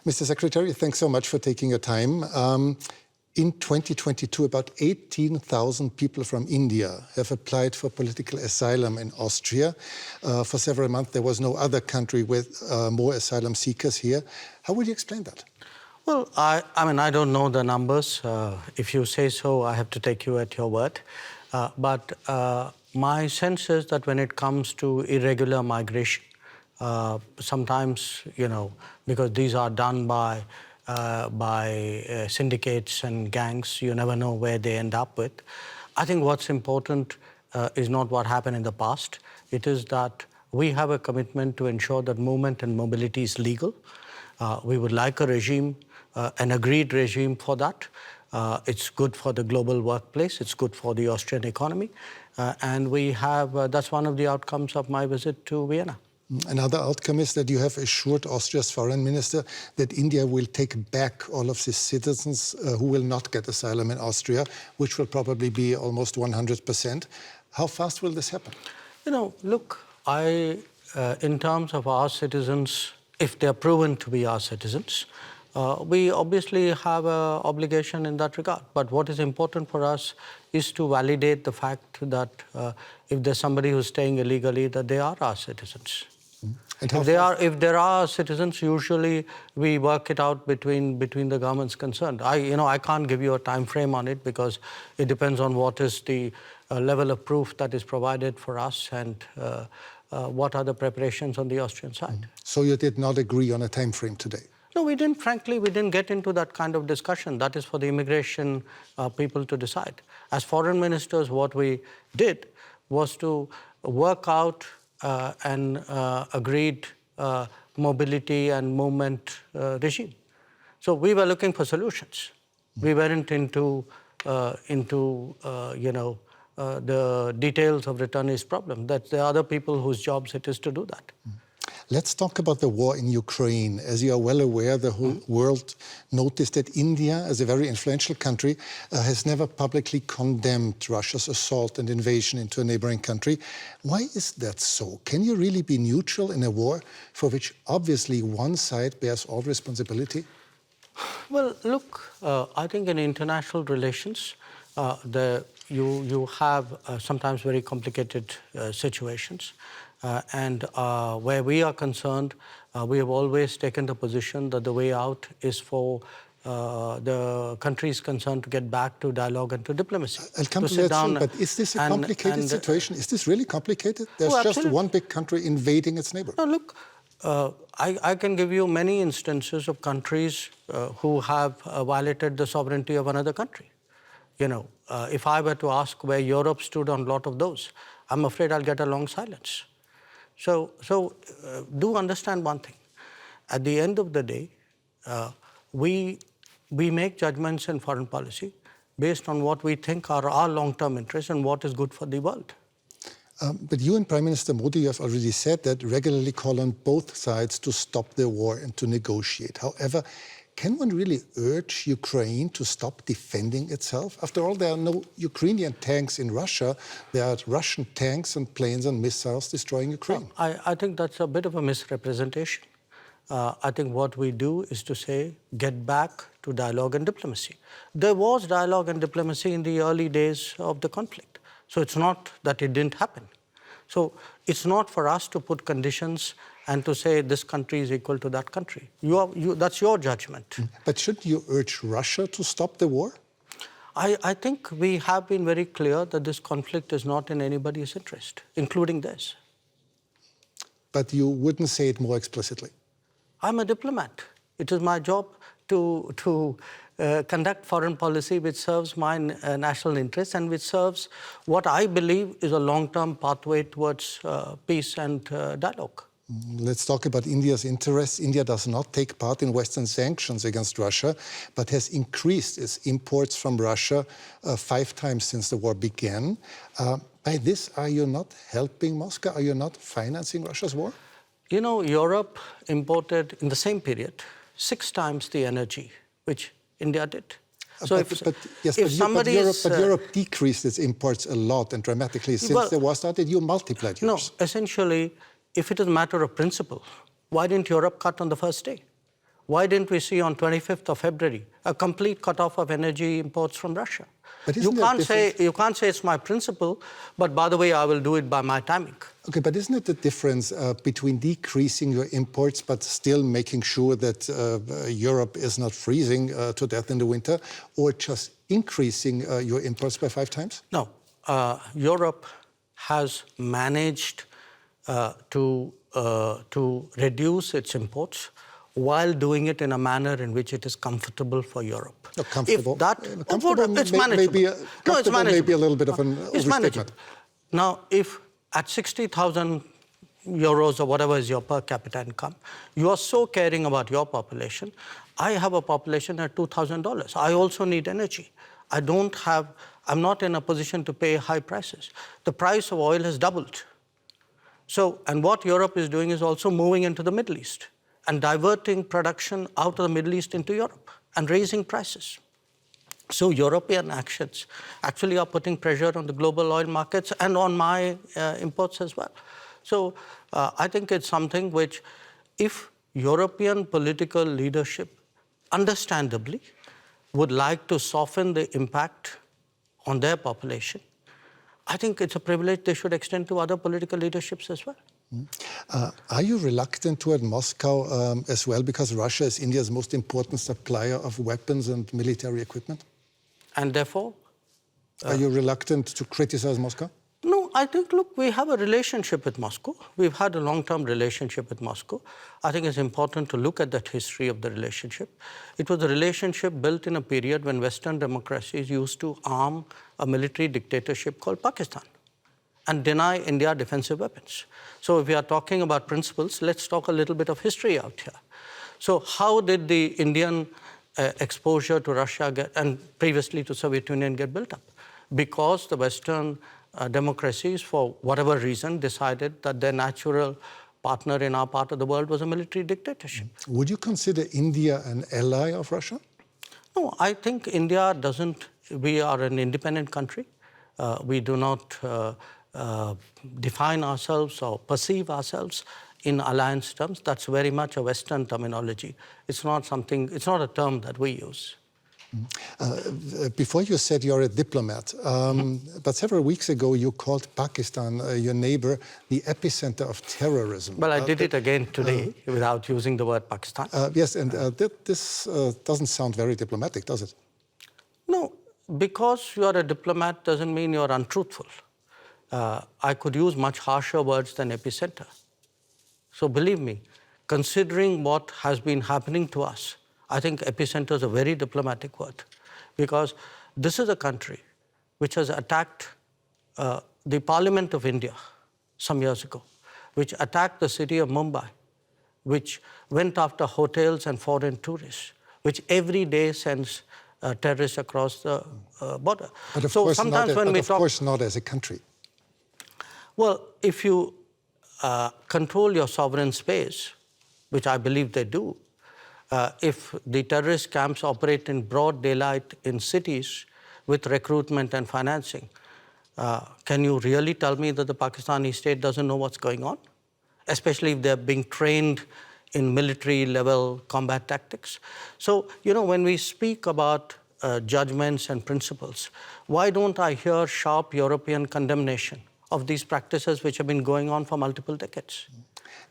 Mr. Secretary, thanks so much for taking your time. In 2022, about 18,000 people from India have applied for political asylum in Austria. For several months, there was no other country with more asylum seekers here. How would you explain that? Well, I don't know the numbers. If you say so, I have to take you at your word. But my sense is that when it comes to irregular migration, sometimes, because these are done by syndicates and gangs, you never know where they end up with. I think what's important is not what happened in the past. It is that we have a commitment to ensure that movement and mobility is legal. We would like a regime, an agreed regime for that. It's good for the global workplace. It's good for the Austrian economy. And we have, that's one of the outcomes of my visit to Vienna. Another outcome is that you have assured Austria's foreign minister that India will take back all of the citizens who will not get asylum in Austria, which will probably be almost 100%. How fast will this happen? Look, in terms of our citizens, if they're proven to be our citizens, we obviously have an obligation in that regard. But what is important for us is to validate the fact that if there's somebody who's staying illegally, that they are our citizens. If there are citizens, usually we work it out between the governments concerned. I can't give you a time frame on it because it depends on what is the level of proof that is provided for us and what are the preparations on the Austrian side. So you did not agree on a time frame today? No, we didn't. Frankly, we didn't get into that kind of discussion. That is for the immigration people to decide. As foreign ministers, what we did was to work out an agreed mobility and movement regime. So we were looking for solutions. We weren't into the details of returnees' problem. That there are other people whose jobs it is to do that. Let's talk about the war in Ukraine. As you are well aware, the whole world noticed that India, as a very influential country, has never publicly condemned Russia's assault and invasion into a neighboring country. Why is that so? Can you really be neutral in a war for which obviously one side bears all responsibility? Well, look, I think in international relations, you have sometimes very complicated situations. And where we are concerned, we have always taken the position that the way out is for the countries concerned to get back to dialogue and to diplomacy. I'll come to that soon, but is this a complicated situation? Is this really complicated? There's just one big country invading its neighbor. No, look, I can give you many instances of countries who have violated the sovereignty of another country. If I were to ask where Europe stood on a lot of those, I'm afraid I'll get a long silence. So do understand one thing. At the end of the day, we make judgments in foreign policy based on what we think are our long-term interests and what is good for the world. But you and Prime Minister Modi have already said that regularly call on both sides to stop the war and to negotiate. However, can one really urge Ukraine to stop defending itself? After all, there are no Ukrainian tanks in Russia. There are Russian tanks and planes and missiles destroying Ukraine. I think that's a bit of a misrepresentation. I think what we do is to say, get back to dialogue and diplomacy. There was dialogue and diplomacy in the early days of the conflict. So it's not that it didn't happen. So it's not for us to put conditions and to say this country is equal to that country. That's your judgment. But shouldn't you urge Russia to stop the war? I think we have been very clear that this conflict is not in anybody's interest, including theirs. But you wouldn't say it more explicitly? I'm a diplomat. It is my job to conduct foreign policy which serves my national interests and which serves what I believe is a long-term pathway towards peace and dialogue. Let's talk about India's interests. India does not take part in Western sanctions against Russia, but has increased its imports from Russia 5 times since the war began. By this, are you not helping Moscow? Are you not financing Russia's war? Europe imported in the same period 6 times the energy which India did. So Europe decreased its imports a lot and dramatically since the war started. You multiplied yours. No, essentially, if it is a matter of principle, why didn't Europe cut on the first day? Why didn't we see on 25th of February a complete cutoff of energy imports from Russia? But You can't say it's my principle, but by the way, I will do it by my timing. Okay, but isn't it the difference between decreasing your imports but still making sure that Europe is not freezing to death in the winter, or just increasing your imports by 5 times? No, Europe has managed to reduce its imports while doing it in a manner in which it is comfortable for Europe. Comfortable. If that, it's manageable. It's manageable. Maybe a little bit of an It's manageable. Now, if at 60,000 euros or whatever is your per capita income, you are so caring about your population. I have a population at $2,000. I also need energy. I'm not in a position to pay high prices. The price of oil has doubled. So, and what Europe is doing is also moving into the Middle East and diverting production out of the Middle East into Europe and raising prices. So European actions actually are putting pressure on the global oil markets and on my imports as well. So I think it's something which, if European political leadership understandably would like to soften the impact on their population, I think it's a privilege they should extend to other political leaderships as well. Are you reluctant toward Moscow as well, because Russia is India's most important supplier of weapons and military equipment? And therefore? Are you reluctant to criticize Moscow? No, I think, look, we have a relationship with Moscow. We've had a long-term relationship with Moscow. I think it's important to look at that history of the relationship. It was a relationship built in a period when Western democracies used to arm a military dictatorship called Pakistan and deny India defensive weapons. So if we are talking about principles, let's talk a little bit of history out here. So how did the Indian exposure to Russia and previously to Soviet Union get built up? Because the Western democracies, for whatever reason, decided that their natural partner in our part of the world was a military dictatorship. Would you consider India an ally of Russia? No, I think India doesn't. We are an independent country. We do not define ourselves or perceive ourselves in alliance terms. That's very much a Western terminology. It's not a term that we use. Before you said you're a diplomat, but several weeks ago you called Pakistan, your neighbor, the epicenter of terrorism. Well, I did it again today without using the word Pakistan. Yes, and this doesn't sound very diplomatic, does it? No, because you are a diplomat doesn't mean you're untruthful. I could use much harsher words than epicenter. So believe me, considering what has been happening to us, I think epicenter is a very diplomatic word, because this is a country which has attacked the Parliament of India some years ago, which attacked the city of Mumbai, which went after hotels and foreign tourists, which every day sends terrorists across the border. But of course not as a country. Well, if you control your sovereign space, which I believe they do, if the terrorist camps operate in broad daylight in cities with recruitment and financing, can you really tell me that the Pakistani state doesn't know what's going on? Especially if they're being trained in military-level combat tactics. So, when we speak about judgments and principles, why don't I hear sharp European condemnation of these practices which have been going on for multiple decades?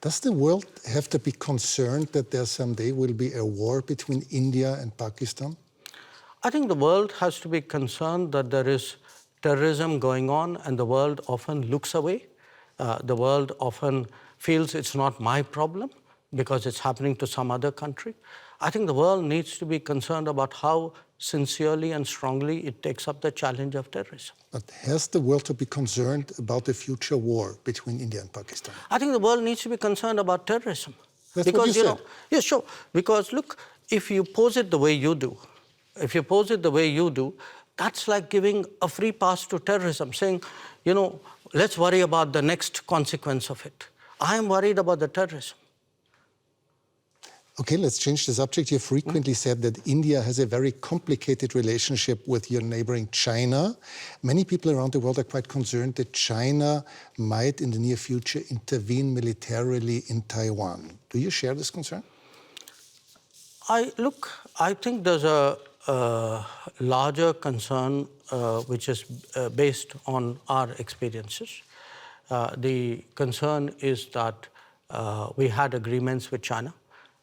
Does the world have to be concerned that there someday will be a war between India and Pakistan? I think the world has to be concerned that there is terrorism going on, and the world often looks away. The world often feels it's not my problem because it's happening to some other country. I think the world needs to be concerned about how sincerely and strongly it takes up the challenge of terrorism. But has the world to be concerned about the future war between India and Pakistan? I think the world needs to be concerned about terrorism. That's what you said. Yeah, sure. Because look, if you pose it the way you do, that's like giving a free pass to terrorism, saying, let's worry about the next consequence of it. I am worried about the terrorism. Okay, let's change the subject. You frequently said that India has a very complicated relationship with your neighboring China. Many people around the world are quite concerned that China might, in the near future, intervene militarily in Taiwan. Do you share this concern? I think there's a larger concern which is based on our experiences. The concern is that we had agreements with China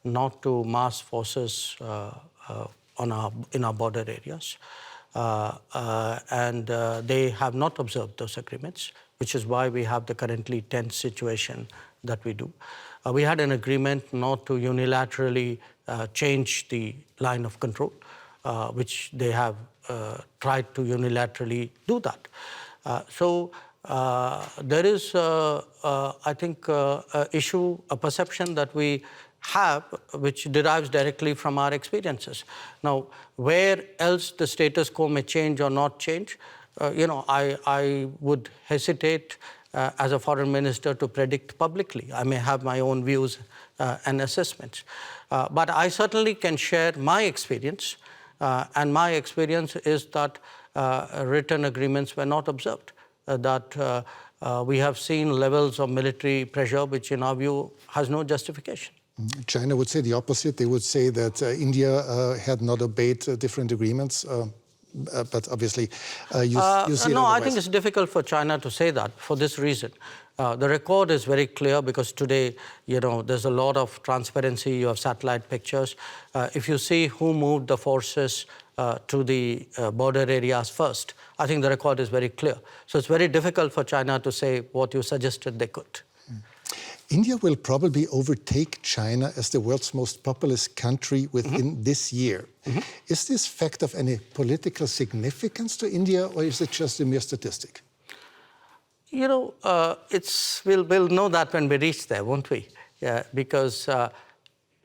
not to mass forces in our border areas. And they have not observed those agreements, which is why we have the currently tense situation that we do. We had an agreement not to unilaterally change the line of control, which they have tried to unilaterally do that. So there is, I think, a perception that we have which derives directly from our experiences. Now, where else the status quo may change or not change, I would hesitate as a foreign minister to predict publicly. I may have my own views and assessments. But I certainly can share my experience, and my experience is that written agreements were not observed, that we have seen levels of military pressure which in our view has no justification. China would say the opposite. They would say that India had not obeyed different agreements. But obviously, you see No, I think it's difficult for China to say that for this reason. The record is very clear because today, there's a lot of transparency. You have satellite pictures. If you see who moved the forces to the border areas first, I think the record is very clear. So it's very difficult for China to say what you suggested they could. India will probably overtake China as the world's most populous country within this year. Is this fact of any political significance to India, or is it just a mere statistic? We'll know that when we reach there, won't we? Yeah, because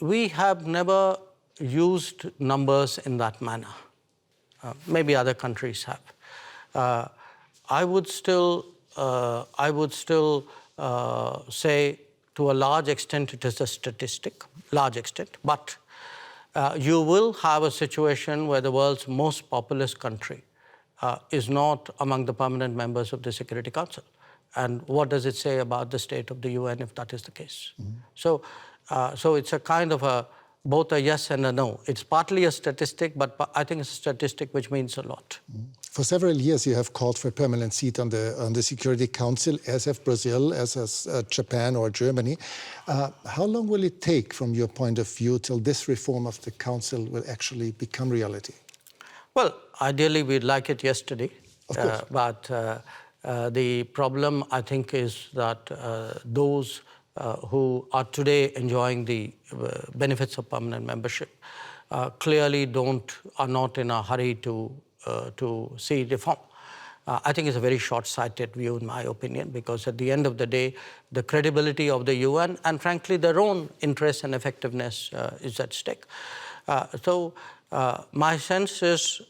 we have never used numbers in that manner. Maybe other countries have. I would still say, to a large extent, it is a statistic, but you will have a situation where the world's most populous country is not among the permanent members of the Security Council. And what does it say about the state of the UN if that is the case? So it's a kind of both a yes and a no. It's partly a statistic, but I think it's a statistic which means a lot. For several years, you have called for a permanent seat on the Security Council, as have Brazil, as has Japan or Germany. How long will it take, from your point of view, till this reform of the Council will actually become reality? Well, ideally, we'd like it yesterday. Of course. But the problem, I think, is that those who are today enjoying the benefits of permanent membership clearly are not in a hurry to see reform. I think it's a very short-sighted view, in my opinion, because at the end of the day, the credibility of the UN and, frankly, their own interest and effectiveness is at stake. So my sense is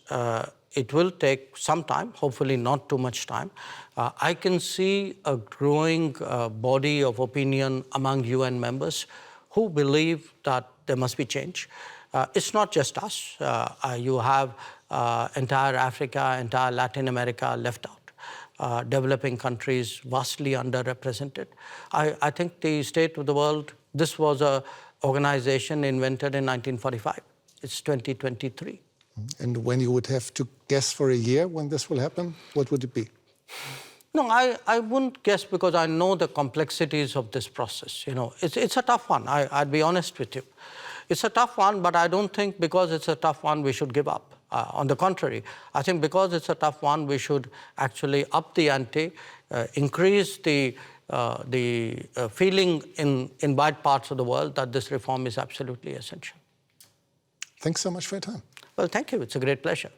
it will take some time, hopefully not too much time. I can see a growing body of opinion among UN members who believe that there must be change. It's not just us. You have entire Africa, entire Latin America left out. Developing countries vastly underrepresented. I think the state of the world, this was an organization invented in 1945. It's 2023. And when you would have to guess for a year when this will happen, what would it be? No, I wouldn't guess because I know the complexities of this process. It's a tough one. I'd be honest with you. It's a tough one, but I don't think because it's a tough one we should give up. On the contrary, I think because it's a tough one, we should actually up the ante, increase the feeling in wide parts of the world that this reform is absolutely essential. Thanks so much for your time. Well, thank you. It's a great pleasure.